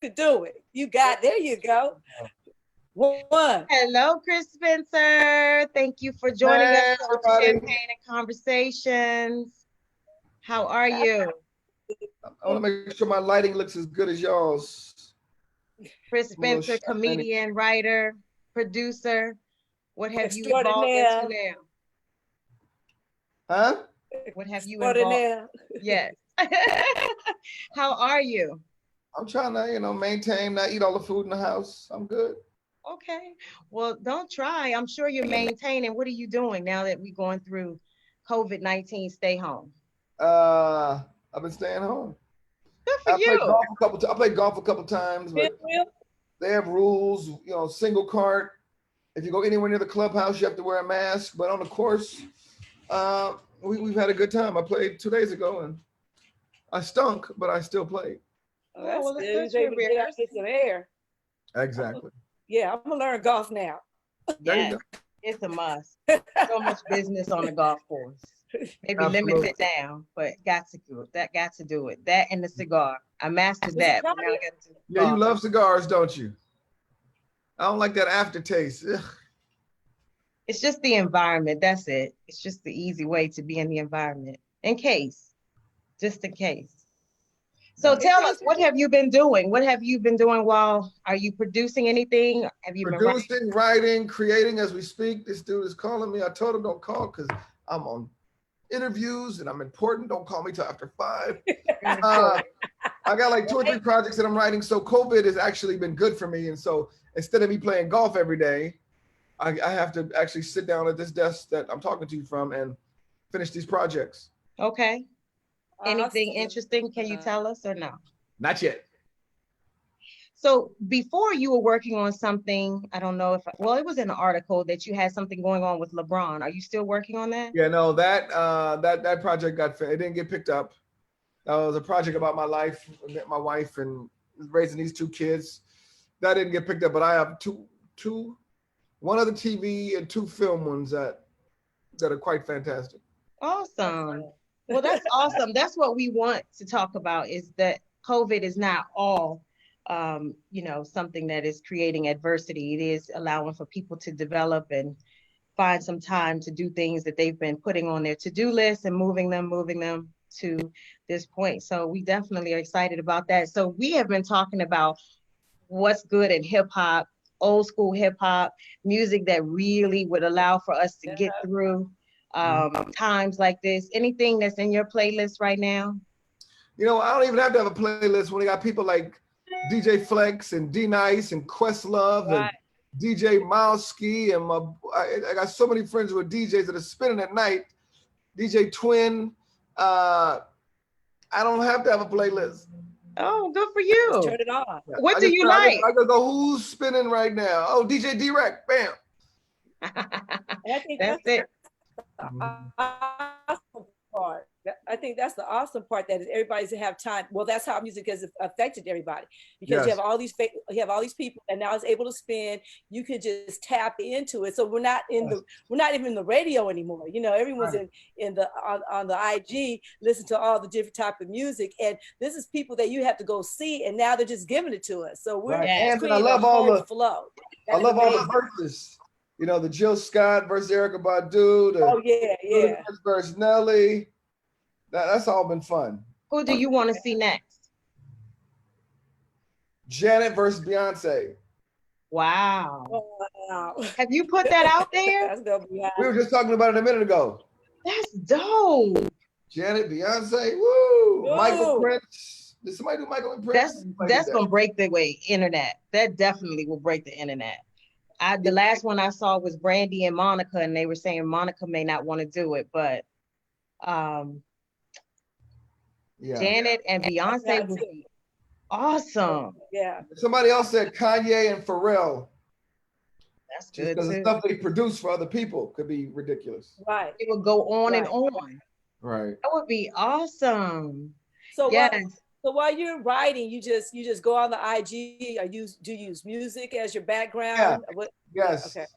could do it. You got, there you go. One. Hello, Chris Spencer. Thank you for joining us Hey, on everybody. Champagne and Conversations. How are you? I want to make sure my lighting looks as good as y'all's. Chris I'm a little Spencer, shiny. comedian, writer, producer. What have you evolved Extraordinaire. into now? Huh? What have you evolved? Extraordinaire. Yes. How are you? I'm trying to, maintain, not eat all the food in the house. I'm good. Okay. Well, don't try. I'm sure you're maintaining. What are you doing now that we're going through COVID-19? Stay home. I've been staying home. Good for you. I played golf a couple times, but Will? they have rules. Single cart. If you go anywhere near the clubhouse, you have to wear a mask. But on the course, we've had a good time. I played 2 days ago and I stunk, but I still played. Oh, that's well, it's good. good You was you're able to get out and get some air. Exactly. Yeah, I'm gonna learn golf now. There you Yes, go. it's a must. So much business on the golf course. Maybe limit Absolutely. it down, but got to do it. Got to do it. That and the cigar. I mastered The that, but cigar, now I got to do Yeah, you golf. love cigars, don't you? I don't like that aftertaste. Ugh. It's just the environment. That's it. It's just the easy way to be in the environment. In case, just in case. So Gotcha. tell us, what have you been doing? What have you been doing while, are you producing anything? Have you been writing? Producing, writing, creating as we speak. This dude is calling me. I told him don't call because I'm on interviews and I'm important. Don't call me till after 5. I got like 2 or 3 projects that I'm writing. So COVID has actually been good for me. And so instead of me playing golf every day, I have to actually sit down at this desk that I'm talking to you from and finish these projects. Okay. Anything awesome. interesting? Can you tell us or no? Not yet. So before you were working on something, I don't know if, well, it was in an article that you had something going on with LeBron. Are you still working on that? Yeah, no, that project it didn't get picked up. That was a project about my life, my wife, and raising these 2 kids. That didn't get picked up, but I have two, one other TV and 2 film ones that are quite fantastic. Awesome. Well, that's awesome. That's what we want to talk about, is that COVID is not all, something that is creating adversity. It is allowing for people to develop and find some time to do things that they've been putting on their to-do list and moving them to this point. So we definitely are excited about that. So we have been talking about what's good in hip hop, old school hip hop, music that really would allow for us to get through times like this. Anything that's in your playlist right now? I don't even have to have a playlist when they got people like DJ Flex and D Nice and Questlove and DJ Milesky and I got so many friends who are DJs that are spinning at night. DJ Twin. I don't have to have a playlist. Oh, good for you. Just turn it on. Yeah. What do you like? I go, who's spinning right now? Oh, DJ D-Rec, bam. I think That's it. the awesome part. I think that's the awesome part, that is everybody's to have time. Well, that's how music has affected everybody, because you have all these people, and now it's able to spin. You could just tap into it. So we're not even in the radio anymore. Everyone's in the on the IG, listen to all the different type of music, and this is people that you have to go see, and now they're just giving it to us. So we're I love all the flow. I love all the verses. The Jill Scott versus Erykah Badu. Versus Nelly. That's all been fun. Who do you want to see next? Janet versus Beyonce. Wow. Wow. Have you put that out there? That's gonna be We were just talking about it a minute ago. That's dope. Janet, Beyonce, woo! Michael Prince. Did somebody do Michael and Prince? That's gonna break the internet. That definitely will break the internet. The last one I saw was Brandy and Monica, and they were saying Monica may not want to do it, but Janet and Beyonce would be awesome. Yeah. Somebody else said Kanye and Pharrell. That's good because too. the stuff they produce for other people could be ridiculous. Right. It would go on and on. Right. That would be awesome. So yes. So while you're writing, you just go on the IG. Do you use music as your background? Yeah. Yes. Okay.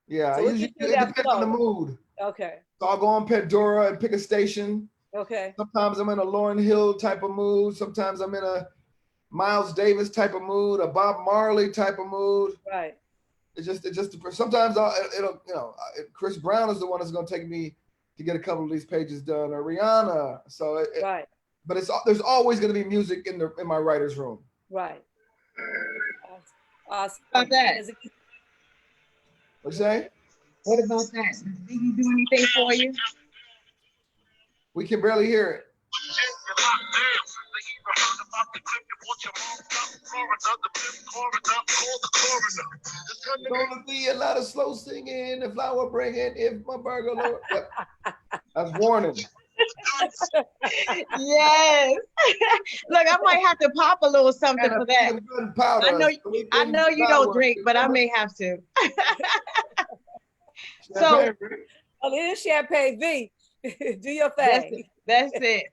Yeah. So it depends on the mood. Okay. So I'll go on Pandora and pick a station. Okay. Sometimes I'm in a Lauryn Hill type of mood. Sometimes I'm in a Miles Davis type of mood, a Bob Marley type of mood. Right. It just sometimes it'll Chris Brown is the one that's going to take me to get a couple of these pages done, or Rihanna. So right. But there's always going to be music in my writer's room. Right. Awesome. About that? What you say? What about that? Did he do anything for you? We can barely hear it. Gonna be a lot of slow singing, the flower bringing, if my burger Lord. Yep. That's warning. Yes. Look, I might have to pop a little something for that. I know you don't drink, but I may have to. So, oh, it is Champagne V. Do your thing. That's it.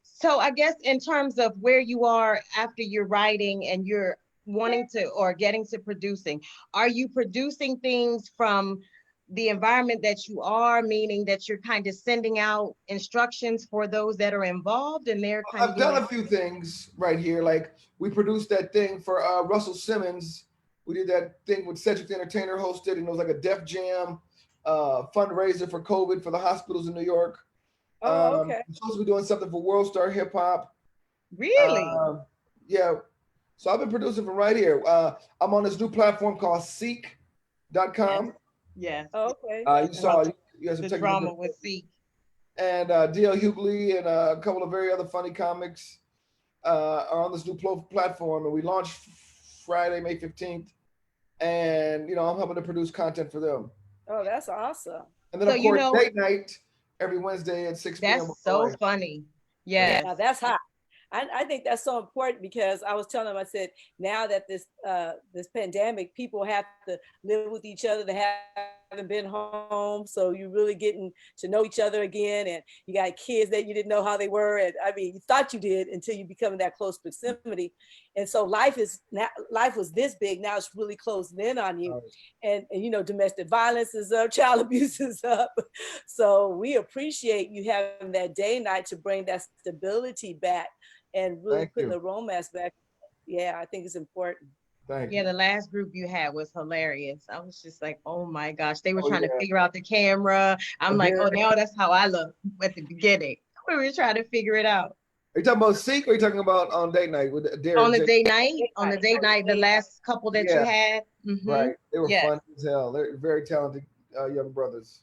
So I guess in terms of where you are after you're writing and you're wanting to or getting to producing, are you producing things from the environment that you are, meaning that you're kind of sending out instructions for those that are involved and they're kind I've done a few things right here. Like we produced that thing for Russell Simmons. We did that thing with Cedric the Entertainer hosted, and it was like a Def Jam fundraiser for COVID for the hospitals in New York. Oh, okay. I'm supposed to be doing something for World Star Hip Hop. Really? Yeah. So I've been producing from right here. I'm on this new platform called Seek.com. Yeah. Oh, okay. You guys the drama with Seek. And D.L. Hughley and a couple of very other funny comics are on this new platform, and we launched Friday, May 15th. And I'm helping to produce content for them. Oh, that's awesome. And then of course, date night every Wednesday at 6 p.m. That's so funny. Yes. Yeah, that's hot. I think that's so important because I was telling them, I said, now that this pandemic, people have to live with each other. They haven't been home. So you're really getting to know each other again. And you got kids that you didn't know how they were. And I mean, you thought you did until you become in that close proximity. And so life was this big. Now it's really closing in on you. And domestic violence is up, child abuse is up. So we appreciate you having that day night to bring that stability back and really putting the romance back. Yeah, I think it's important. Thank you. The last group you had was hilarious. I was just like, oh my gosh, they were trying to figure out the camera. I'm like, oh, now that's how I look at the beginning. We were trying to figure it out. Are you talking about Seek, or are you talking about on date night with Derek? On the date night, the last couple that you had. Mm-hmm. Right, they were fun as hell. They're very talented young brothers.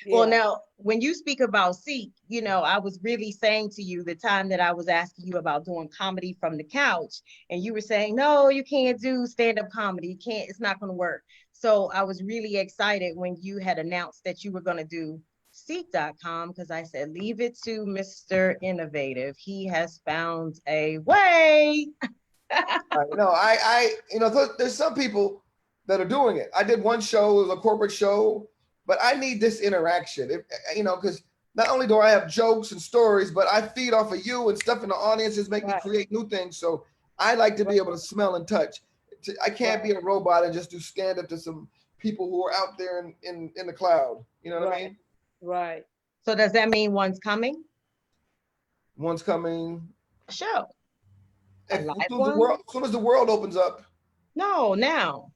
Well, now, when you speak about Seek, I was really saying to you the time that I was asking you about doing comedy from the couch, and you were saying, no, you can't do stand-up comedy. You can't, it's not going to work. So I was really excited when you had announced that you were going to do Seek.com, because I said, leave it to Mr. Innovative. He has found a way. There's some people that are doing it. I did one show, it was a corporate show, but I need this interaction, because not only do I have jokes and stories, but I feed off of you and stuff in the audiences, make me create new things. So I like to be able to smell and touch. I can't be a robot and just do stand up to some people who are out there in the cloud. You know what I mean? Right. So does that mean one's coming? One's coming. Sure. As soon as the world opens up. No, now.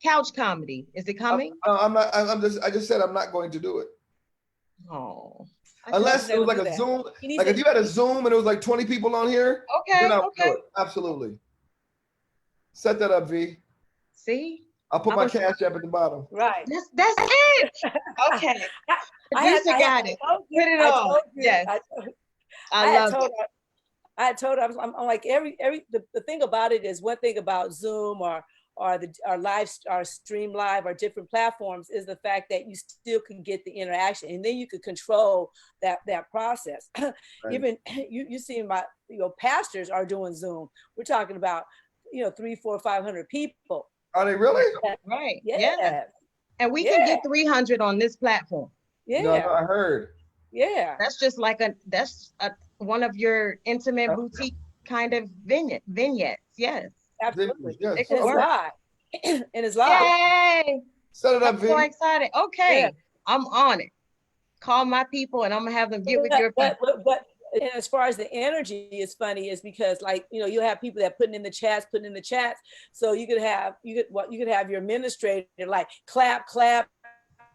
Couch comedy. Is it coming? I just said I'm not going to do it. Oh. Unless it was like a Zoom. Like if you had a Zoom and it was like 20 people on here. Okay. Then I'll do it. Absolutely. Set that up, V. See? I'll put my cash app at the bottom. Right. That's it. Okay. I got it. Put it on. Yes. I told her, I'm like, the thing about it is, one thing about Zoom or our Stream Live or different platforms is the fact that you still can get the interaction, and then you could control that process. Right. Even you see pastors are doing Zoom. We're talking about 300, 400, 500 people. Are they really? Right. Yeah. And we can get 300 on this platform. Yeah. No, I heard. Yeah. That's just like one of your intimate boutique kind of vignettes. Yes. Absolutely. Yes. It's live. And it's live. Yay! Set it up, I'm so excited. Okay. Yeah. I'm on it. Call my people and I'm gonna have them get with your people. But And as far as the energy is funny is because like, you know, you have people that putting in the chats. So you could have your administrator like clap,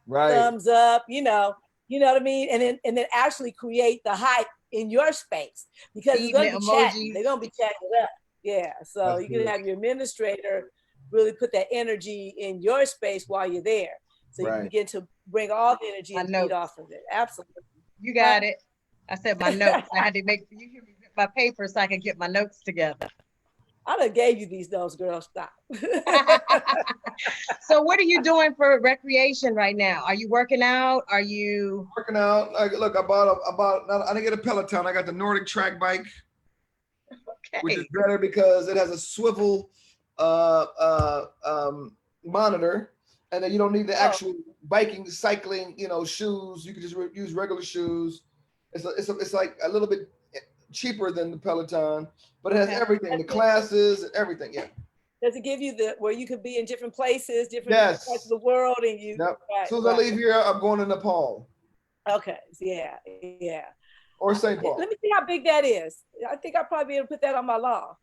Right. thumbs up, you know what I mean? And then actually create the hype in your space because it's gonna be chatting. They're gonna be chatting it up. Yeah. So That's you good. can have your administrator really put that energy in your space while you're there. So you can begin to bring all the energy and feed off of it. Absolutely. You got it. I said my notes. I had to make you hear me get my paper so I could get my notes together. I done gave you these notes, girl. Stop. So what are you doing for recreation right now? Are you working out? Are you working out? Like, look, I didn't get a Peloton. I got the Nordic track bike, which is better because it has a swivel monitor, and then you don't need the actual biking, cycling, you know, shoes. You can just use regular shoes. It's like a little bit cheaper than the Peloton, but it has everything, the classes and everything. Yeah. Does it give you where you could be in different places, different parts of the world, and you? Yep. As soon as I leave here, I'm going to Nepal. Okay. Yeah. Or St. Paul. Let me see how big that is. I think I'll probably be able to put that on my law.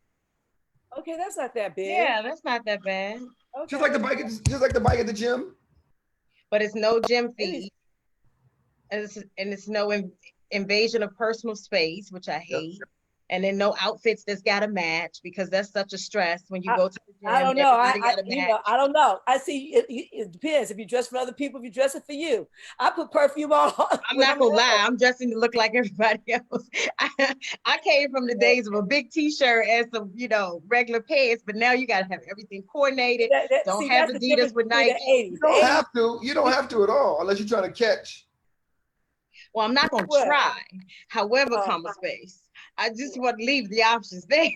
Okay, that's not that big. Yeah, that's not that bad. Okay. Just like the bike at the gym. But it's no gym fee, and it's no invasion of personal space, which I hate. Yep. And then no outfits that's got to match because that's such a stress when you go to the gym. I don't know. I don't know. I see. It depends. If you dress for other people, if you dress it for you, I put perfume on. I'm not gonna lie. I'm dressing to look like everybody else. I came from the days of a big T-shirt and some, you know, regular pants, but now you gotta have everything coordinated. Don't have Adidas with Nike. You don't have to. You don't have to at all unless you're trying to catch. Well, I'm not gonna try. However, comma space. I just want to leave the options there,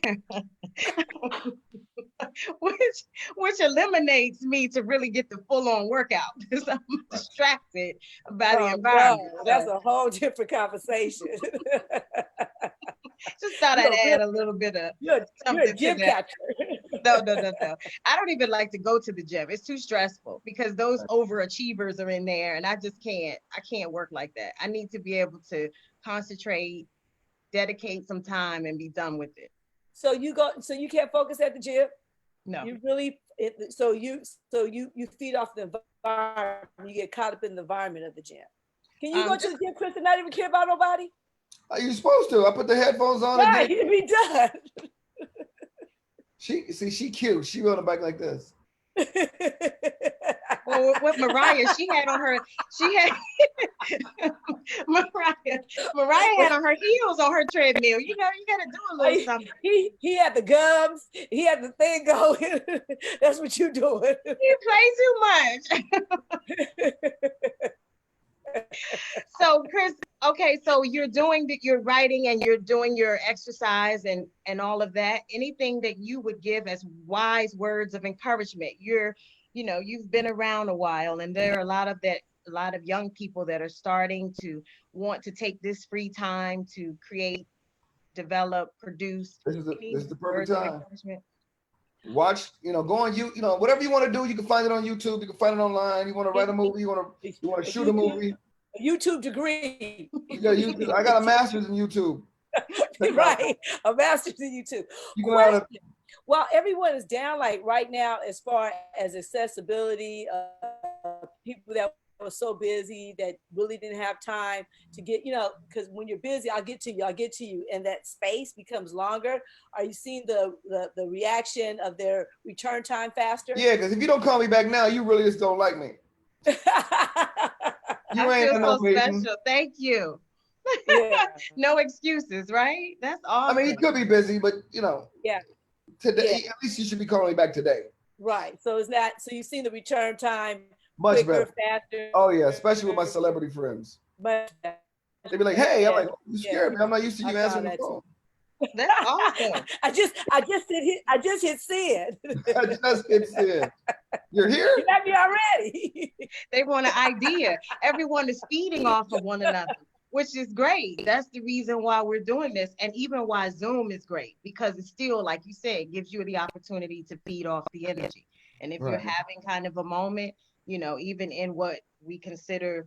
which eliminates me to really get the full-on workout because I'm distracted by the environment. No, that's a whole different conversation. Just thought I'd add a little bit of something a gym to that. No. I don't even like to go to the gym. It's too stressful because those overachievers are in there, and I can't work like that. I need to be able to concentrate, dedicate some time, and be done with it. So you can't focus at the gym? No. You really you feed off the environment. You get caught up in the environment of the gym. Can you go to the gym, Chris, and not even care about nobody? Are you supposed to? I put the headphones on. Right, you'd be done. She cute. She on a bike like this. Well, with Mariah, Mariah had on her heels on her treadmill. You know, you gotta do a little something. He had the gums, he had the thing going. That's what you doing. You play too much. So Chris, okay, so you're writing and you're doing your exercise and all of that. Anything that you would give as wise words of encouragement? You've been around a while, and there are a lot of young people that are starting to want to take this free time to create, develop, produce. This is the perfect time. Watch, go on whatever you want to do, you can find it on YouTube, you can find it online. You want to write a movie, you want to shoot a movie. A YouTube degree. I got a master's in YouTube. Right, a master's in YouTube. Well, everyone is down like right now as far as accessibility. People that were so busy that really didn't have time to get, because when you're busy, I'll get to you, and that space becomes longer. Are you seeing the reaction of their return time faster? Yeah, because if you don't call me back now, you really just don't like me. You ain't so special. Thank you. Yeah. No excuses, right? That's awesome. I mean, he could be busy, but yeah. Today, at least you should be calling me back today. Right. So you've seen the return time much quicker, better, faster. Oh yeah, especially with my celebrity friends. But they'd be like, "Hey," I'm like, "You scared me? I'm not used to you answering the phone." That's awesome. I just hit send. I just hit send. You're here? You got me already. They want an idea. Everyone is feeding off of one another, which is great. That's the reason why we're doing this. And even why Zoom is great, because it's still, like you said, gives you the opportunity to feed off the energy. And if you're having kind of a moment, even in what we consider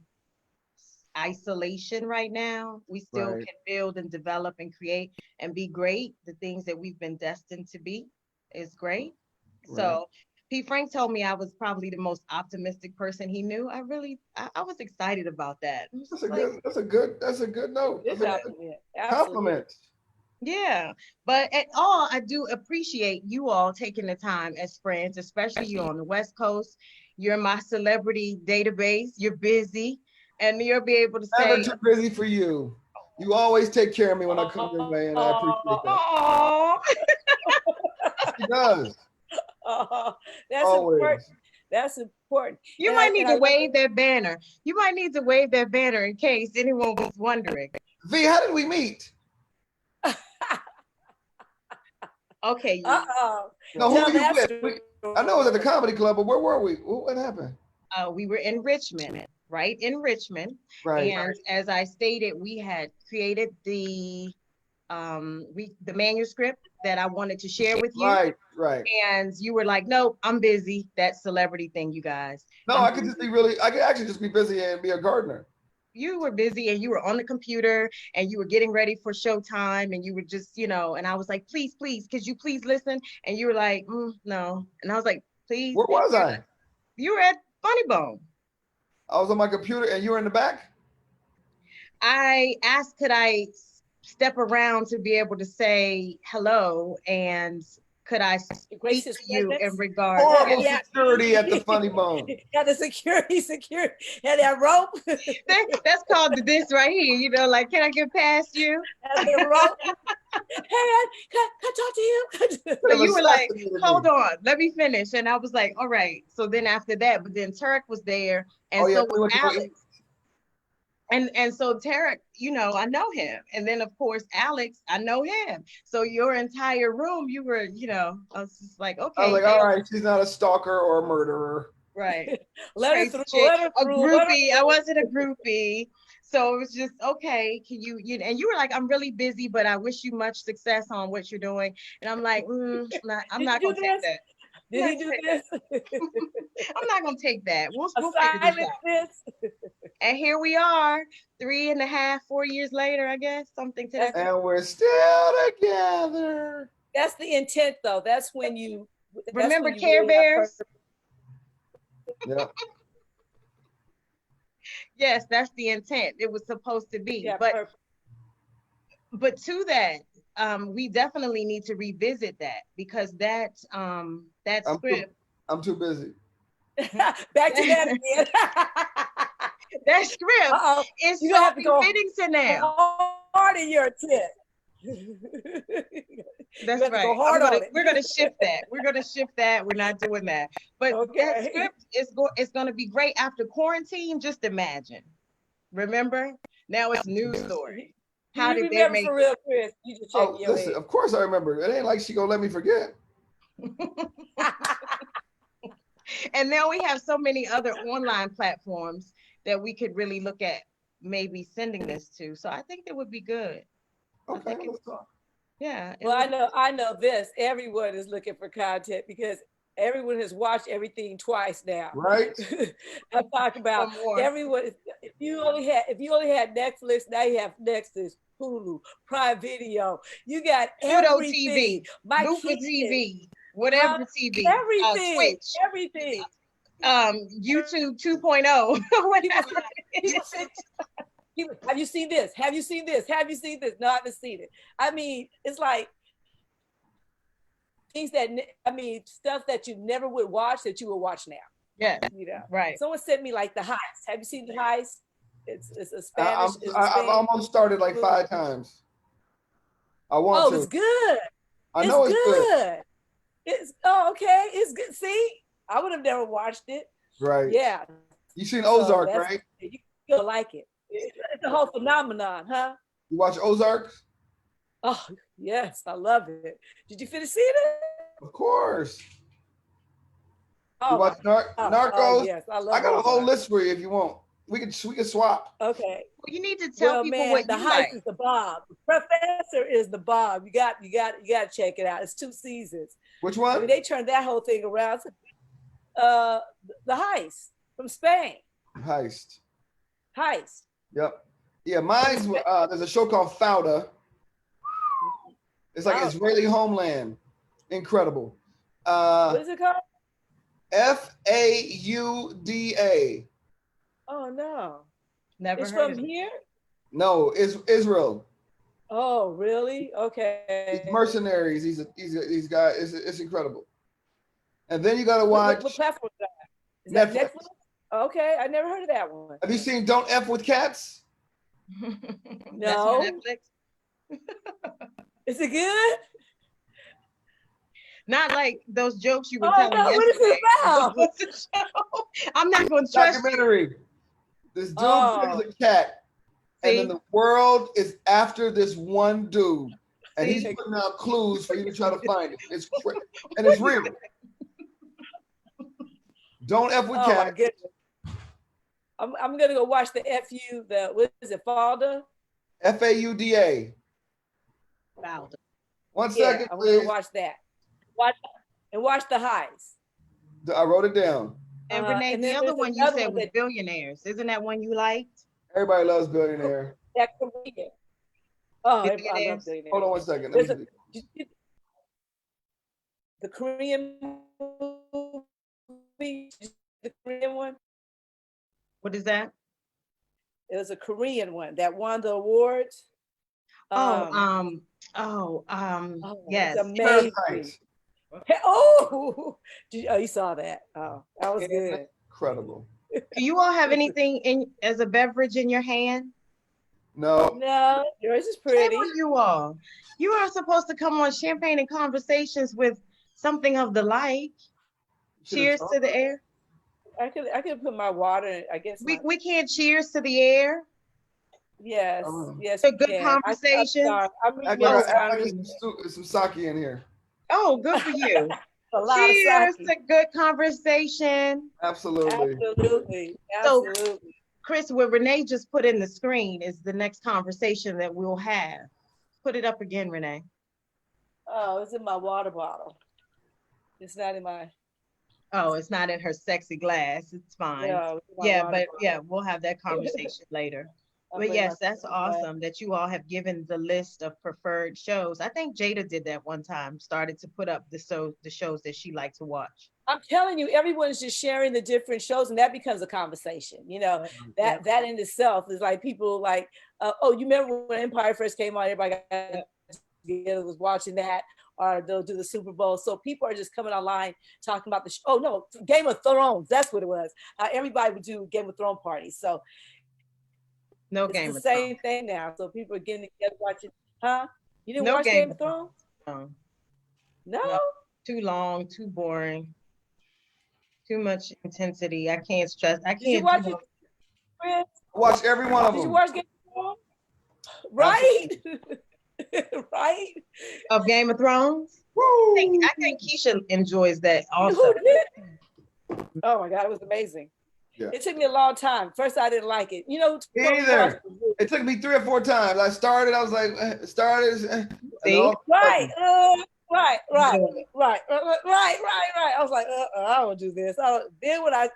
isolation right now. We still Right. can build and develop and create and be great. The things that we've been destined to be is great. Right. So Pete Frank told me I was probably the most optimistic person he knew. I was excited about that. I was That's just a like, good. That's a good note. Good That's a good compliment. Absolutely. compliment. yeah, but at all, I do appreciate you all taking the time as friends, especially you on the West Coast. You're my celebrity database. You're busy, and you'll be able to Never say, too busy for you. You always take care of me when I come your way, and I appreciate that. "Oh, She does. That's important. Always. That's important. you And might need and to love wave that banner. You might need to wave that banner in case anyone was wondering." V, how did we meet? Okay, Uh-oh. No, who Tell were you that with? I know it was at the comedy club, but where were we? What happened? we were in Richmond, right in Richmond, Right. and as I stated, we had created the manuscript that I wanted to share with you. Right. Right. And you were like, "Nope, I'm busy." That celebrity thing, you guys. No, I could just be really. I could actually just be busy and be a gardener. You were busy and you were on the computer and you were getting ready for showtime and you were just, and I was like, "Please, please, could you please listen?" And you were like, "No." And I was like, "Please." Where was I? You were at Funny Bone. I was on my computer, and you were in the back. I asked, could I step around to be able to say hello, and could I speak Grace to his you in presence. regard? Horrible Yeah. security at the Funny Bone. Got the security, and that rope. That's called the this right here. Like, can I get past you? And the rope. Hey, can I talk to you? So you were like, Assassinated me. "Hold on, let me finish." And I was like, "All right." So then after that, but then Tarek was there, and Oh yeah, so we was went to go Alex. eat. And so Tarek, I know him. And then of course Alex, I know him. So your entire room, you were, I was just like, I okay, was like, all right, she's not a stalker or a murderer. right. Let her Crazy through. chick. Let her A through. Let her groupie. I wasn't a groupie. So it was just, okay, can and you were like, "I'm really busy, but I wish you much success on what you're doing." And I'm like, I'm Did not you gonna do take this? that. Did he do this? I'm not gonna take that. We'll A figure this silent out. this? And here we are, 3.5, 4 years later, I guess, something to that. And we're still together. That's the intent, though. That's when you Remember when you Care really have Bears? Yeah. Yes, that's the intent. It was supposed to be. Yeah, But to that, we definitely need to revisit that, because that script, I'm too busy. back to that again. that script Uh-oh. is You so have to go befitting to now. hard in your intent. That's You have to right. go hard on it. We're gonna shift that. We're gonna shift that. We're not doing that. But that Okay. script is gonna be great after quarantine. Just imagine. Remember? Now it's news story. How you did they remember make for real, Chris? You just check Oh, your listen, head. of course I remember. It ain't like she gonna let me forget. And now we have so many other online platforms that we could really look at maybe sending this to. So I think it would be good. Okay, let's talk. Yeah. Well, I know this. Everyone is looking for content because everyone has watched everything twice now. Right? I'm talking about everyone. If you only had Netflix, now you have Netflix, Hulu, Prime Video. You got Pluto everything. TV, My Lupa kids, TV, whatever TV, everything, Twitch, everything. YouTube 2.0. Have you seen this? Have you seen this? Have you seen this? No, I haven't seen it. I mean, it's like things stuff that you never would watch that you will watch now. Yeah, right. Someone sent me like The Heist. Have you seen The Heist? It's a Spanish. I've almost started like 5 times. I want to. Oh, it's good. I know it's good. It's okay. It's good. See, I would have never watched it. Right. Yeah. You seen Ozark, right? You'll like it. It's a whole phenomenon, huh? You watch Ozark? Oh, yes, I love it. Did you finish seeing it? Of course. Oh, you watch Narcos? Oh, yes, I got a whole list for you if you want. We can swap. Okay. Well, you need to tell people what the you Heist like. is the bomb. The Professor is the bomb. You got to check it out. It's 2 seasons. Which one? I mean, they turned that whole thing around. The Heist from Spain. Heist. Yep. Yeah, mine's there's a show called Fauda. It's like Israeli Homeland. Incredible. What is it called? Fauda. Oh no. Never It's heard from of it. here? No, it's Israel. Oh, really? These Okay. mercenaries. These guys. It's incredible. And then you gotta What watch platform is that? Is Netflix. that Netflix? Okay, I never heard of that one. Have you seen Don't F with Cats? That's on No. Netflix? Is it good? Not like those jokes you were Oh telling no, what is yesterday. it about? What's the show? I'm not going to trust you. Documentary. This dude Oh. plays a cat, and See? then the world is after this one dude, and he's See? putting out clues for you to try to find it. And it's real. Don't F with Oh my Cats. goodness. I'm gonna go watch the FU, what is it, Falda? Fauda. Wow. One Yeah, second, I'm gonna please. watch that. Watch the highs. I wrote it down. And Renee, and the then other there's one you another said one was that- Billionaires. Isn't that one you liked? Everybody loves Billionaire. That Korean. Oh, everybody Billionaires. loves Billionaires. Hold on one second. There's Let me see. the Korean movie, the Korean one. What is that? It was a Korean one that won the awards. Oh, yes. It's amazing. Parasites. Oh, you saw that? Oh, that was good. Incredible. Do you all have anything in as a beverage in your hand? No. No, yours is Shame pretty. on you all. You are supposed to come on Champagne and Conversations with something of the like. Cheers to the air. I could put my water. I guess We can't cheers to the air. yes, Oh. yes. So we good can. conversations. I'm I reading those got comments. some sake in here. Oh, good for you. A lot Cheers of to good conversation. Absolutely. Absolutely, So- absolutely. Chris, what Renee just put in the screen is the next conversation that we'll have. Put it up again, Renee. Oh, it's in my water bottle. It's not in my. Oh, it's not in her sexy glass. It's fine. No, it's in my Yeah, water but bottle. yeah, we'll have that conversation later. I'll But bring yes, my that's sexy glass. awesome that you all have given the list of preferred shows. I think Jada did that one time, started to put up the shows that she liked to watch. I'm telling you, everyone's just sharing the different shows, and that becomes a conversation. You know, that in itself is like people like, oh, you remember when Empire first came on? Everybody got together, was watching that, or they'll do the Super Bowl. So people are just coming online talking about the show. Oh no, Game of Thrones. That's what it was. Everybody would do Game of Thrones parties. So No it's Game the of same thing now. So people are getting together watching. Huh? You didn't No watch Game Game of of Thrones? Thrones. No. No. Too long, too boring, too much intensity. I can't stress. I Did you can't watch do it, Chris? Watch every one of Did you them. watch Game of Thrones? Right? Right? of Game of Thrones. Woo! I think Keisha enjoys that also. Who did? Oh my God, it was amazing. Yeah. It took me a long time. First, I didn't like it. You know, Me when we neither. watched it, It took me 3 or 4 times. I started, I was like, and See? all- right, right. I was like, I don't do this. Then when I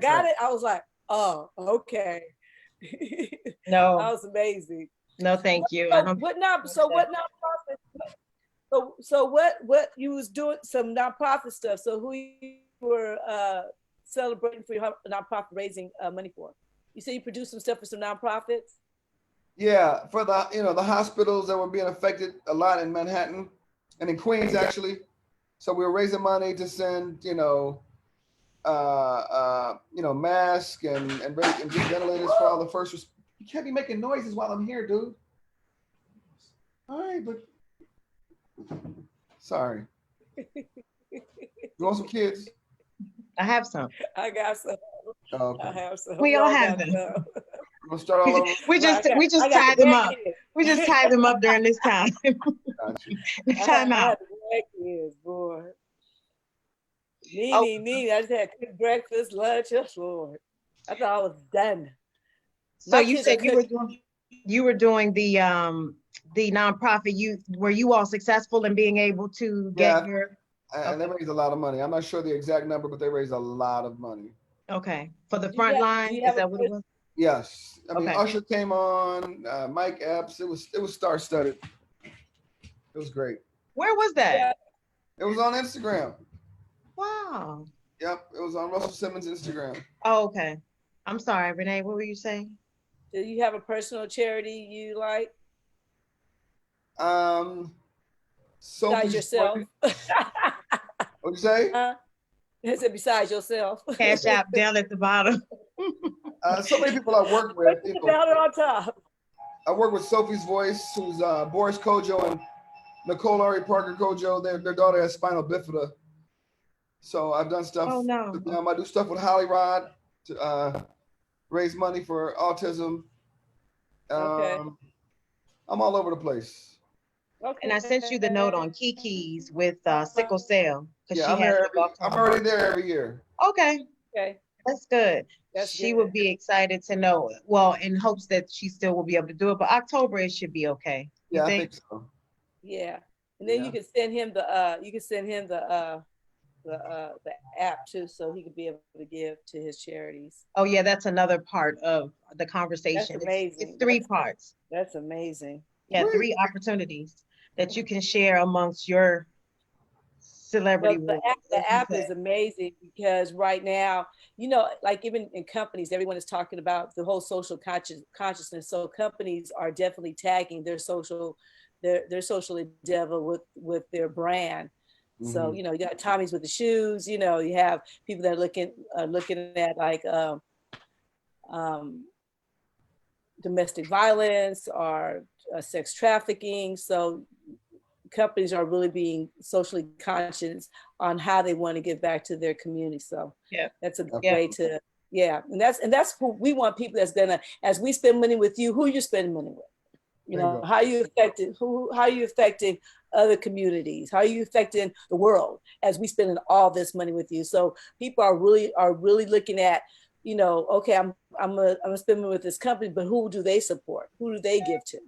got it, I was like, oh, okay. No, That was amazing. no, thank you. I So don't- what nonprofit? So what you was doing some nonprofit stuff. So who you were celebrating for your nonprofit, raising money for? You say you produced some stuff for some nonprofits. Yeah, for the hospitals that were being affected a lot in Manhattan and in Queens actually. So we were raising money to send, masks and just ventilators for all the first. You can't be making noises while I'm here, dude. All right, but sorry. You want some kids? I have some. I got some. Oh, okay. I have some. We all Y'all have got them. some. We're gonna start all over. We just I got tied the them up. grandkids. We just tied them up during this time. Got you. Time I out. had the grandkids, boy. Oh. Me. I just had quick breakfast, lunch. Oh, Lord. I thought I was done. So My you kids said are you were doing the nonprofit. Were you all successful in being able to get Yeah. your And they raised a lot of money. I'm not sure the exact number, but they raised a lot of money. okay for the Do you front have- line? do you Is have that a what it was? Yes. I mean, Okay. Usher came on, Mike Epps. It was star-studded. It was great. Where was that? Yeah. It was on Instagram. Wow. Yep, it was on Russell Simmons' Instagram. Oh, okay. I'm sorry, Renee. What were you saying? Do you have a personal charity you like? Besides Besides yourself. What'd you say? I said besides yourself. Cash App down at the bottom. So many people I work with. You know, Down on top. I work with Sophie's Voice, who's Boris Kojo and Nicole Ari Parker Kojo. Their daughter has spinal bifida. So I've done stuff. Oh, no. I do stuff with Holly Rod to raise money for autism. Okay. I'm all over the place. Okay. And I sent you the note on Kiki's with sickle cell. Yeah, I'm already there every year. Okay, Okay. that's good. That's She good. would be excited to know. Well, in hopes that she still will be able to do it, but October it should be okay. You Yeah, I think? think so. Yeah. And then Yeah. you can send him the app too, so he could be able to give to his charities. Oh yeah, that's another part of the That's conversation. amazing. It's three parts. That's amazing. Yeah, Great. 3 opportunities that you can share amongst your celebrity. Well, the app is amazing because right now, like even in companies, everyone is talking about the whole social consciousness. So companies are definitely tagging their social endeavor with their brand. So Mhm. you got Tommy's with the shoes. You have people that are looking at like domestic violence or sex trafficking. So companies are really being socially conscious on how they want to give back to their community. So Yeah. that's a good Yeah. way to, and that's who we want. People that's gonna, as we spend money with you, who you spend money with. There you go. How are you affecting other communities? How are you affecting the world as we spending all this money with you? So people are really looking at, okay, I'm gonna spend money with this company, but who do they support? Who do they give to?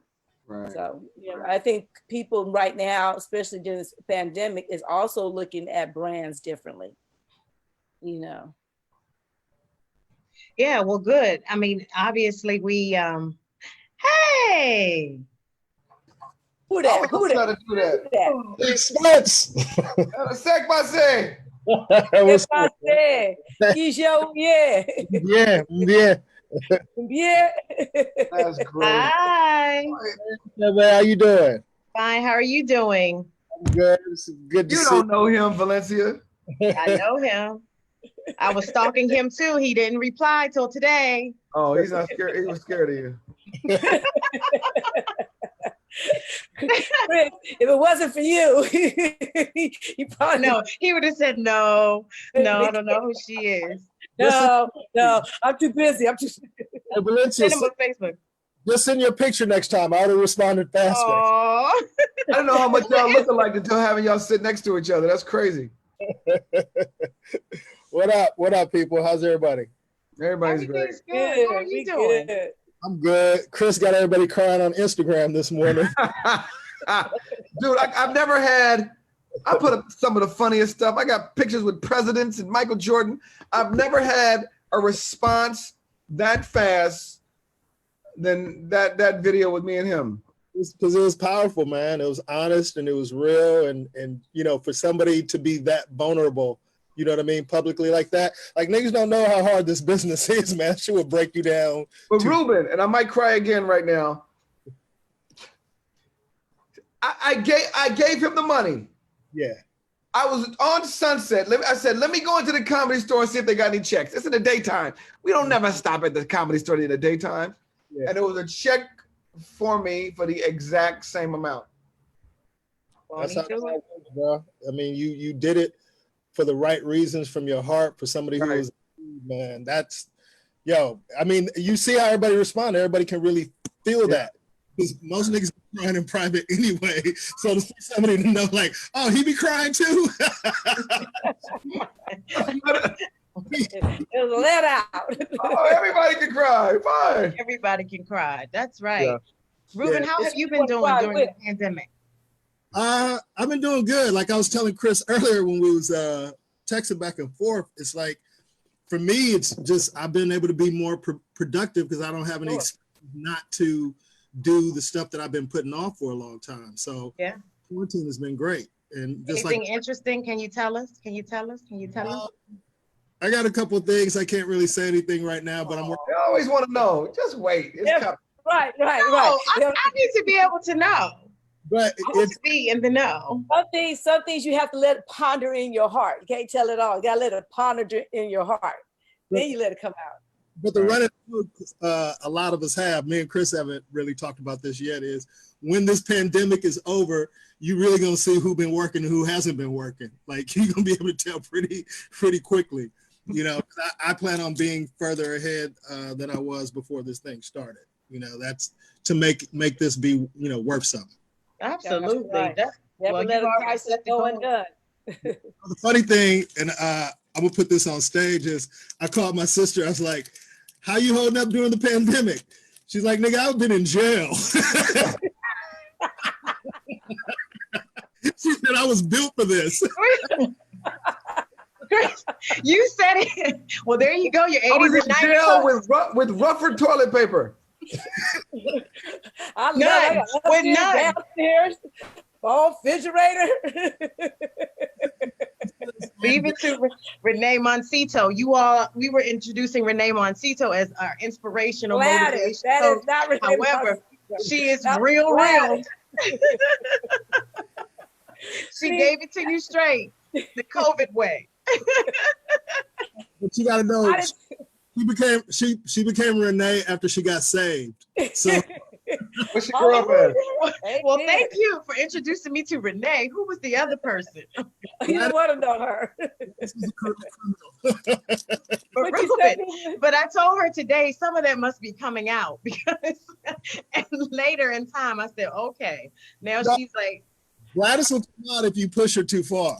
Right. So I think people right now, especially during this pandemic, is also looking at brands differently. Yeah, well, good. I mean, obviously we hey. Who I that? was Who trying that? to do that. Who that? Spence. Sec Passe. What's up? Kisho, yeah. Yeah, yeah. Yeah. That's great. Hi. Hey, man, how you doing? Fine. How are you doing? I'm good. It's good to You see don't know him, Valencia. I know him. I was stalking him too. He didn't reply till today. Oh, he's not scared. He was scared of you. Chris, if it wasn't for you, he probably No, he would have said no. No, I don't know who she is. no, I'm too busy. I'm too Hey, Valencia, Send him on Facebook. just send your picture next time. I would have responded faster. Oh, I don't know how much y'all look alike until having y'all sit next to each other. That's crazy. What up? What up, people? How's everybody? Everybody's great. everything's good. How are you doing? good. I'm good. Chris got everybody crying on Instagram this morning. Dude, I've never had, I put up some of the funniest stuff. I got pictures with presidents and Michael Jordan. I've never had a response that fast than that video with me and him. Because it was powerful, man. It was honest and it was real. And for somebody to be that vulnerable, you know what I mean, publicly like that. Like, niggas don't know how hard this business is, man. She would break you down. But Ruben, and I might cry again right now, I gave him the money. Yeah. I was on Sunset. I said, let me go into the Comedy Store and see if they got any checks. It's in the daytime. We don't never stop at the Comedy Store in the daytime. Yeah. And it was a check for me for the exact same amount. That's how it works, bro. I mean, you did it for the right reasons from your heart for somebody who Right. was, man, that's, I mean, you see how everybody responded. Everybody can really feel that. Because most niggas be crying in private anyway. So to see somebody to know, like, oh, he be crying too? It was let out. Oh, everybody can cry. Fine. Everybody can cry. That's right. Yeah. Ruben, Yeah. how have you been doing during the pandemic? I've been doing good. Like I was telling Chris earlier when we was texting back and forth, it's like for me, it's just I've been able to be more productive because I don't have any excuse not to do the stuff that I've been putting off for a long time. So yeah, quarantine has been great. And just anything like interesting? Can you tell us? Can you tell us? Can you tell us? I got a couple of things. I can't really say anything right now, but I'm working. You always want to know. Just wait. It's Yeah. coming. Right. No, I need to be able to know. But I want to be in the know. Some things you have to let it ponder in your heart. You can't tell it all. You gotta let it ponder in your heart. Then you let it come out. But the running a lot of us have, me and Chris haven't really talked about this yet, is when this pandemic is over, you really gonna see who been working and who hasn't been working. Like you're gonna be able to tell pretty quickly. You know, I plan on being further ahead than I was before this thing started. You know, that's to make this be, you know, worth something. Absolutely. Right. Never let a crisis go undone. The funny thing, and I'm gonna put this on stage, is I called my sister. I was like, "How you holding up during the pandemic?" She's like, "Nigga, I've been in jail." She said, "I was built for this." You said it. Well, there you go. Your 80s I was in and 90s. jail with rougher toilet paper. With none. Downstairs, phone, refrigerator. Leave it to Renee Moncito. We were introducing Renee Moncito as our inspirational motivation. That coach. is not Renee However, Moncito. she is That's real. She See? gave it to you straight, the COVID way. But you got to know, she became Renee after she got saved. So What she grew up as? Well, thank you for introducing me to Renee. Who was the other person? You don't want to know her. this is a criminal. But I told her today some of that must be coming out because and later in time I said, okay. Now she's like, Gladys will come out if you push her too far.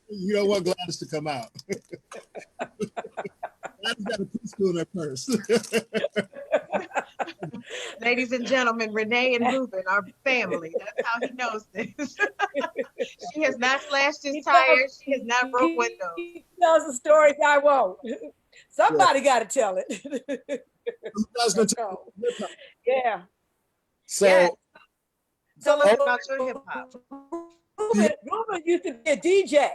You don't want Gladys to come out. Gladys got a pistol in her purse. ladies and gentlemen, Renee and Ruben are family. That's how he knows this. She has not slashed his tires. She has not broke windows. He tells the stories I won't. Somebody got to tell it. Yeah. So, yeah. Tell us about your hip hop. Ruben used to be a DJ.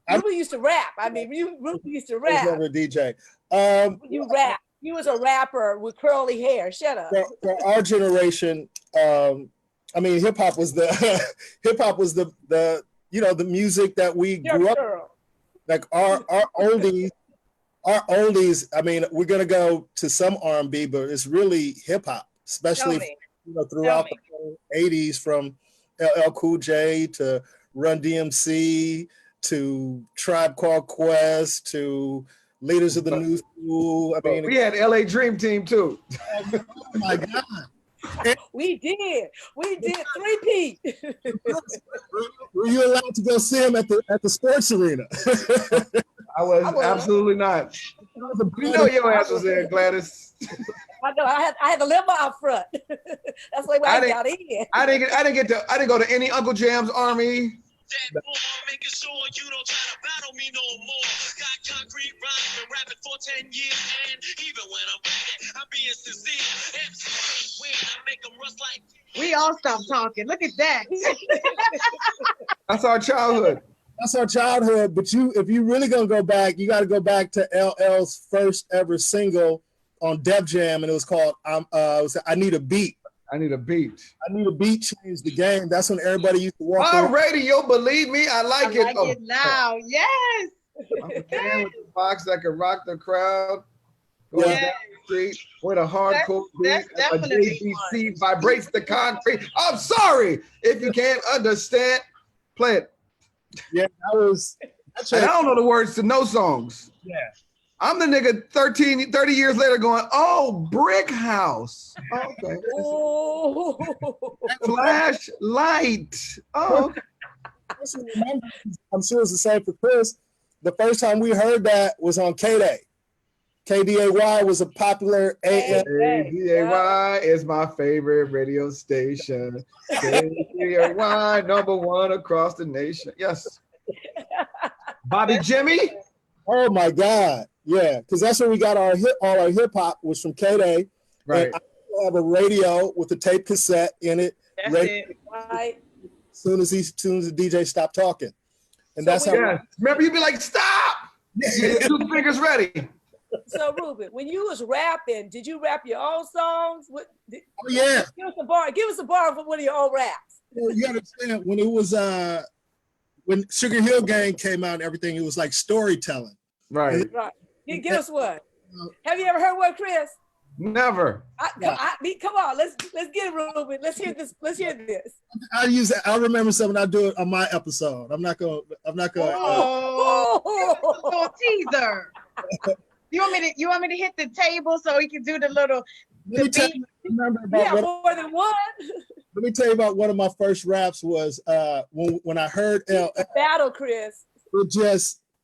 Ruben used to rap. I mean, Ruben used to rap. never a DJ. You rap. You was a rapper with curly hair. Shut up. For our generation, I mean, hip hop was the you know, the music that we grew up. Like our oldies. I mean, we're gonna go to some R&B, but it's really hip hop, especially throughout the 80s, from LL Cool J to Run DMC to Tribe Called Quest to Leaders of the New School. I mean, we had LA Dream Team too. Oh my God. We did 3P. Were you allowed to go see him at the sports arena? I was absolutely not. You know your ass was there, Gladys. I know. I had to live out front. That's the way I got in. I didn't go to any Uncle Jam's Army. Making sure you don't try to battle me no more. Got concrete rhymes, been rapping for 10 years, and even when I'm rapping, I'm being sincere. MC when I make them rust like. We all stopped talking. Look at that. That's our childhood. That's our childhood. But if you really gonna go back, you got to go back to LL's first ever single on Def Jam, and it was called "I Need a Beat." I need a beat. I Need a Beat changed the game. That's when everybody used to walk around. Already, you'll believe me. I like it. I like it now. Yes. I'm a fan with the box that can rock the crowd. Going down the street with a hardcore beat. A JVC vibrates the concrete. I'm sorry if you can't understand. Play it. Yeah, and I don't know the words to no songs. Yeah. I'm the nigga 30 years later going, oh, Brick House. Okay. Oh. Flashlight. Oh. I'm sure it's the same for Chris. The first time we heard that was on K-Day. KDAY was a popular AM. KDAY is my favorite radio station. KDAY, #1 across the nation. Yes. Bobby Jimmy. Oh my God. Yeah. Because that's where we got all our hip hop was from K-Day. Right. And I have a radio with a tape cassette in it. That's ready it. Right. as soon as the DJ stopped talking. And So that's how when Yeah. Remember, you'd be like, stop. Get your 2 fingers ready. So Ruben, when you was rapping, did you rap your own songs? Oh yeah. Give us a bar. Give us a bar for one of your old raps. Well, you understand when it was when Sugar Hill Gang came out and everything, it was like storytelling. Right. Right. Give us one. Have you ever heard one, Chris? Never. Come on, let's get it, Ruben. Let's hear this. Let's hear this. I'll remember something. I'll do it on my episode. I'm not going. Oh, a little teaser. You want me to hit the table so he can do the little Let me tell beat? you, remember Yeah, about more than one. let me tell you about one of my first raps was when I heard LL, Battle, Chris.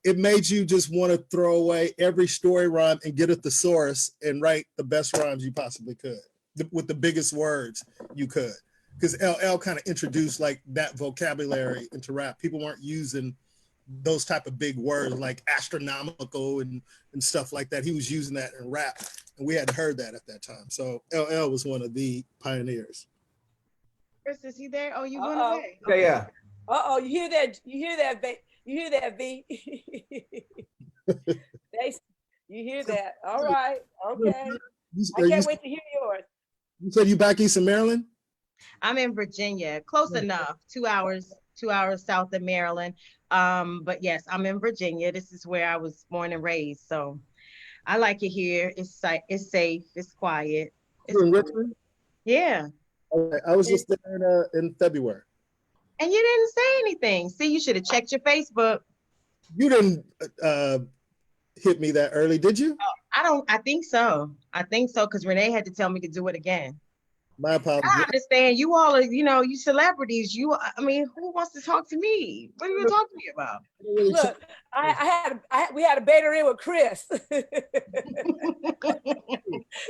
it made you just want to throw away every story rhyme and get a thesaurus and write the best rhymes you possibly could with the biggest words you could. Because LL kind of introduced like that vocabulary into rap. People weren't using those type of big words like astronomical and stuff like that. He was using that in rap, and we hadn't heard that at that time. So LL was one of the pioneers. Chris, is he there? Oh, you went Uh-oh. away. Yeah, yeah. Uh-oh, you hear that? You hear that, V? You hear that? All right. Okay. I can't wait to hear yours. You said you back east in Maryland? I'm in Virginia, close enough, 2 hours south of Maryland. But yes, I'm in Virginia. This is where I was born and raised. So I like it here. It's safe. It's quiet. It's You're in cool. Richmond? Yeah. Okay. I was just there in February. And you didn't say anything. See, you should have checked your Facebook. You didn't hit me that early, did you? I think so. Because Renee had to tell me to do it again. My apologies. I understand you all are, you celebrities. Who wants to talk to me? What are you talking to me about? Look, we had a beta in with Chris.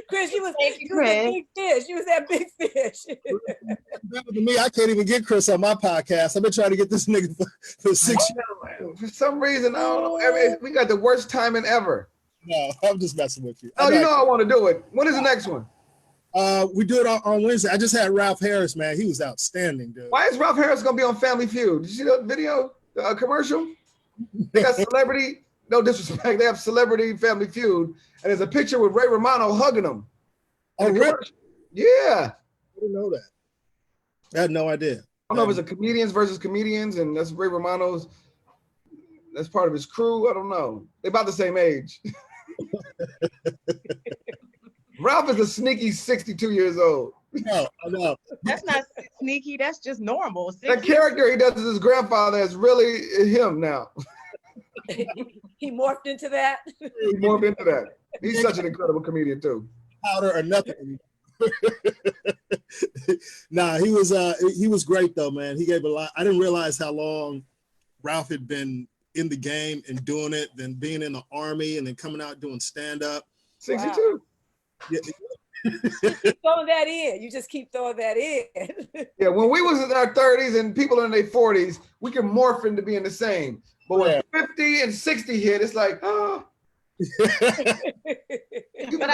Chris, you was that big fish. You was that big fish. Better than me, I can't even get Chris on my podcast. I've been trying to get this nigga for 6 years. For some reason, I don't know. We got the worst timing ever. No, I'm just messing with you. Oh, you know I want to do it. When is the next one? We do it on Wednesday. I just had Ralph Harris, man. He was outstanding, dude. Why is Ralph Harris gonna be on Family Feud? Did you see the video, commercial? They got celebrity, no disrespect, they have celebrity Family Feud, and there's a picture with Ray Romano hugging him. Oh, really? Yeah. I didn't know that. I had no idea. I don't know if it's a comedians versus comedians, and that's Ray Romano's, that's part of his crew. I don't know. They're about the same age. Ralph is a sneaky 62 years old. No, I know. That's not sneaky. That's just normal. That character he does as his grandfather is really him now. He morphed into that. He morphed into that. He's such an incredible comedian too. Powder or nothing. Nah, he was great though, man. He gave a lot. I didn't realize how long Ralph had been in the game and doing it, then being in the Army and then coming out doing stand-up. 62. Wow. Yeah. Keep throwing that in. You just keep throwing that in. Yeah, when we was in our 30s and people in their 40s, we can morph into being the same. But when 50 and 60 hit, it's like, oh. You've been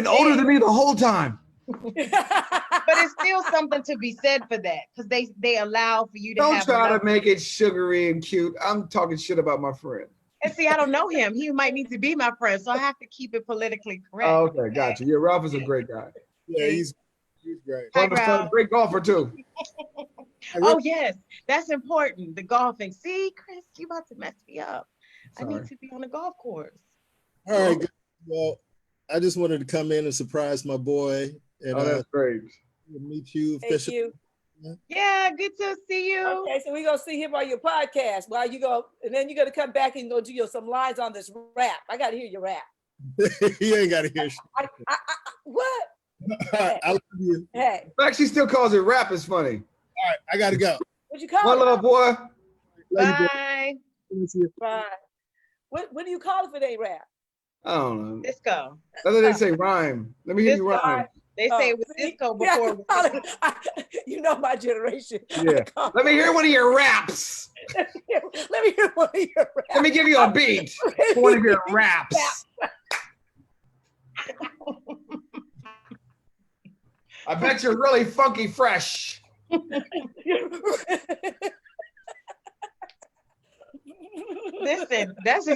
older than me the whole time. But it's still something to be said for that, because they allow for you to Don't have try to make it sugary and cute. I'm talking shit about my friend. And see, I don't know him. He might need to be my friend, so I have to keep it politically correct. Oh, okay, gotcha. Yeah, Ralph is a great guy. Yeah, he's great. Hi, Ralph. Great golfer too. Oh yes, that's important. The golfing. See, Chris, you about to mess me up. Sorry. I need to be on the golf course. All right, good. Well, I just wanted to come in and surprise my boy and that's great. meet you Thank officially. you. Yeah, good to see you. Okay, so we're gonna see him on your podcast while you go, and then you're gonna come back and go do some lines on this rap. I gotta hear your rap. You ain't gotta hear shit. What? All right, I love you. Hey, In fact, she still calls it rap is funny. All right, I gotta go. what you call One it? love, boy. Love you, boy. Bye. Fine. What do you call it for that rap? I don't know. Let's go. That's what they say rhyme. Let me hear you Disco, rhyme. They say it was see? disco Yeah, before. It was you know my generation. Yeah. Let me hear one of your raps. Let me hear one of your raps. Let me give you a beat. One of your raps. I bet you're really funky fresh. Listen, that's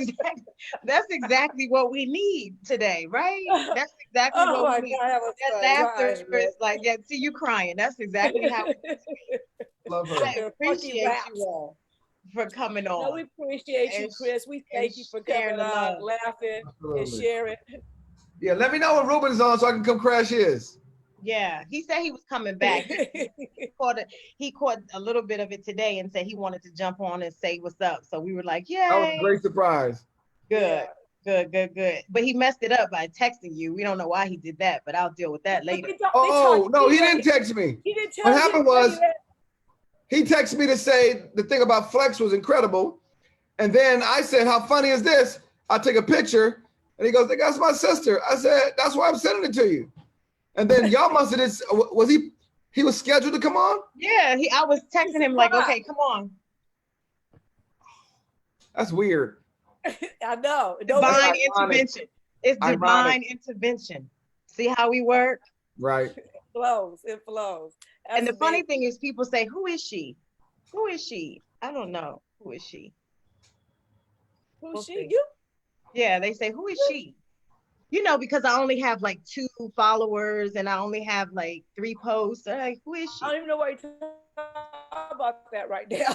exactly what we need today, right? That's exactly Oh what my we need. God, that was That funny. laughter Right, is like, yeah, see you crying. That's exactly how Love her. I Funky appreciate raps. you all for coming No, on. we appreciate you, And Chris. We and thank you for sharing coming the on, love. laughing, and Absolutely. sharing. Yeah, let me know when Ruben's on so I can come crash his. Yeah, he said he was coming back. He caught a little bit of it today and said he wanted to jump on and say what's up. So we were like, That was a yay. great surprise. Good, Yeah. good. But he messed it up by texting you. We don't know why he did that, but I'll deal with that But later. Oh, no, he didn't text me. He didn't tell What you. happened was he texted me to say the thing about Flex was incredible. And then I said, how funny is this? I'll take a picture. And he goes, that's my sister. I said, that's why I'm sending it to you. And then y'all must have just, was he was scheduled to come on? Yeah, I was texting him like, okay, come on. That's weird. I know. Divine That's ironic. intervention. It's divine Ironic. intervention. See how we work? Right. It flows. It flows. That's And the funny amazing. thing is people say, who is she? Who is she? I don't know. Who is she? Who's she? Okay. You? Yeah, they say, who is she? You know, because I only have like 2 followers and I only have like 3 posts. They're like, who is I don't she? even know why you're talking about that right now.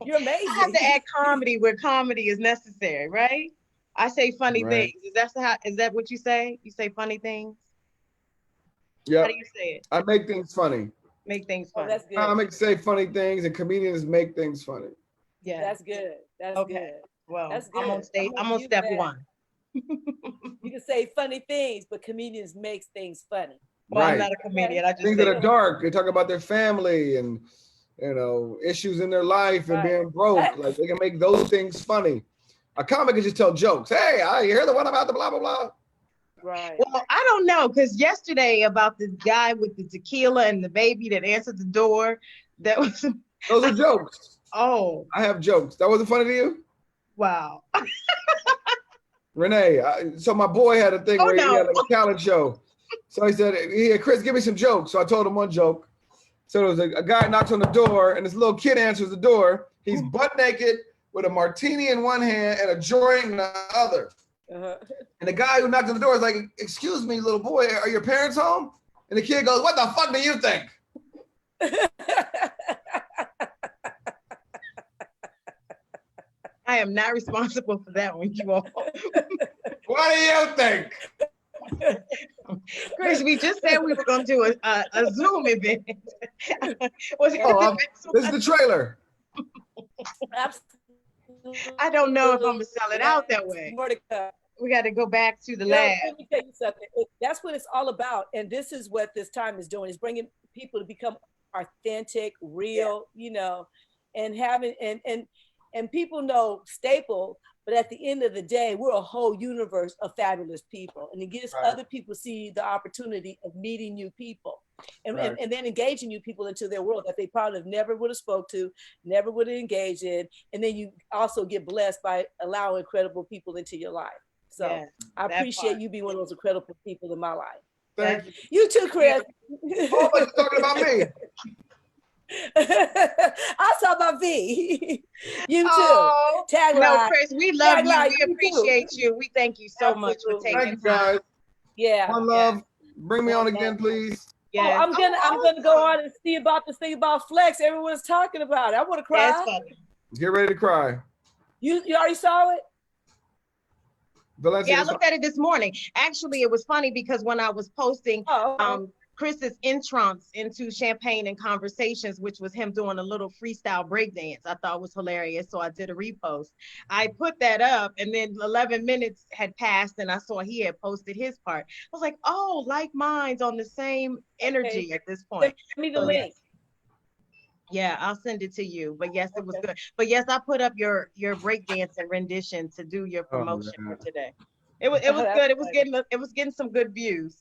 You're amazing. I have to add comedy where comedy is necessary, right? I say funny Right. things. Is that what you say? You say funny things? Yeah. How do you say it? I make things funny. Make things Oh, funny. that's good. I say funny things and comedians make things funny. Yeah. That's good. That's Okay. good. Well, That's I'm on good. stage. I'm I'm on use step that. 1. You can say funny things, but comedians makes things funny. Well, I'm Right. not a comedian. I just Things say that are dark. They talk about their family and issues in their life and Right. being broke. Like they can make those things funny. A comic can just tell jokes. Hey, you hear the one about the blah blah blah. Right. Well, I don't know, because yesterday about the guy with the tequila and the baby that answered the door, that was Those are jokes. oh I have jokes. That wasn't funny to you, wow. Renee? So my boy had a thing Oh, where he no. had like a talent show. So he said, "Yeah, Chris, give me some jokes." So I told him one joke. So there was a guy knocks on the door, and this little kid answers the door. He's butt naked with a martini in one hand and a joint in the other. Uh-huh. And the guy who knocked on the door is like, "Excuse me, little boy, are your parents home?" And the kid goes, "What the fuck do you think?" I am not responsible for that one, you all. What do you think? Chris, we just said we were going to do a Zoom event. Was it Oh, this is the trailer. Absolutely. I don't know if I'm going to sell it out that way. More to come. We got to go back to the You know, lab. let me tell you something. That's what it's all about. And this is what this time is doing, is bringing people to become authentic, real, and having, and people know Staple, but at the end of the day, we're a whole universe of fabulous people. And it gives Right. other people see the opportunity of meeting new people and, Right. and then engaging new people into their world that they probably never would have spoke to, never would have engaged in. And then you also get blessed by allowing incredible people into your life. So Yeah, I that appreciate part. you being one of those incredible people in my life. Thank you. You too, Chris. Oh, but you're talking about me. I saw about V. You too. Oh, Tagline. no, Chris, we love you. Tagline, We you too. appreciate you. We thank you so much for Absolutely. taking Thank you, time. guys. Yeah. One love. Bring me on again, please. Yes. Oh, I'm gonna go on and see about this thing about Flex. Everyone's talking about it. I want to cry. That's funny. Get ready to cry. You already saw it? Valencia, Yeah, I looked at it this morning. Actually, it was funny because when I was posting Oh, Chris's entrance into Champagne and Conversations, which was him doing a little freestyle breakdance, I thought was hilarious. So I did a repost. I put that up, and then 11 minutes had passed, and I saw he had posted his part. I was like, oh, like minds on the same energy at this point. send me the So, link. Yeah, I'll send it to you. But yes, it was good. But yes, I put up your breakdancing rendition to do your promotion for today. It was Oh, that's good. funny. It was getting some good views.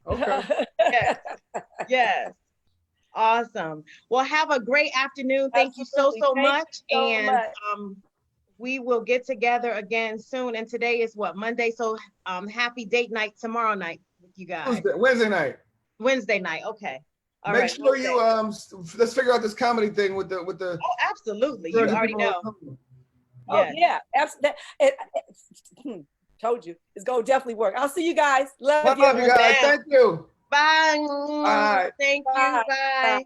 Okay. Yes. Yes. Awesome. Well, have a great afternoon. Thank you so Absolutely. Thank much. you so And much. we will get together again soon. And today is what, Monday? So happy date night tomorrow night with you guys. Wednesday night. Wednesday night. Okay. All Make right. sure you let's figure out this comedy thing with the Oh, absolutely. You 200 already people know. coming. Oh Yes. yeah, absolutely. Told you, it's gonna definitely work. I'll see you guys. Love Love you. you guys. Amen. Thank you. Bye. Bye. Thank you. Bye. Bye.